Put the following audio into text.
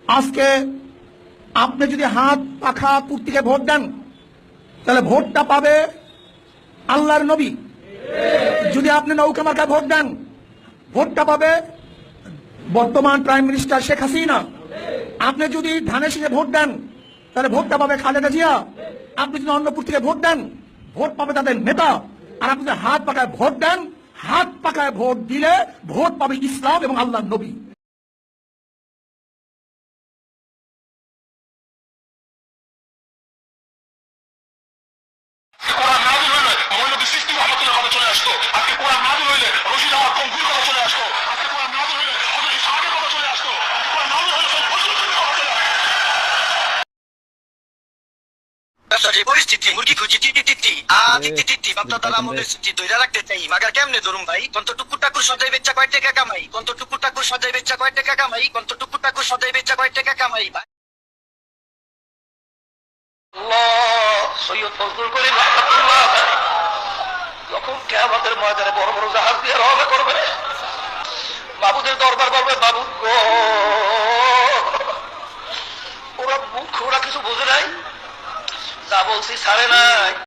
আজকে আপনি যদি হাত পাখা প্রতীকে ভোট দেন তাহলে ভোটটা পাবে আল্লাহর নবী। যদি আপনি নৌকা মার্কায় ভোট দেন ভোটটা পাবে বর্তমান প্রাইম মিনিস্টার শেখ হাসিনা। আপনি যদি ধানের শীষে ভোট দেন তাহলে ভোটটা পাবে খালেদা জিয়া। আপনি যদি অন্য প্রতীকে ভোট দেন ভোট পাবে তাদের নেতা। আর আপনি যদি হাত পাকায় ভোট দেন, হাত পাকায় ভোট দিলে ভোট পাবে ইসলাম এবং আল্লাহর নবী। পরিস্থিতি মুরগি খুঁজি টিটি টিটি টিটি টিটি বাপটা তারা আমাদের ধরে রাখতে চাই মাগার কেমনে ধরুন ভাই কত টুকু টাকুর সদাই বেচা কয় টাকা কামাই, কত টুকু টাকুর সদাই বেচা কয় টাকা কামাই, কত টুকু টাকুর সদাই বেচা কয় টাকা কামাই। সৈয়দ ফজলুল করিম রাহমাতুল্লাহ যখন কিয়ামতের ময়দানে বড় বড় জাহাজ দিয়ে রওনা করবে, বাবুদের দরবার বলবে বাবু গো, ওরা মুখ ওরা কিছু বোঝে নাই, যা বলছি ছাড়ে নাই।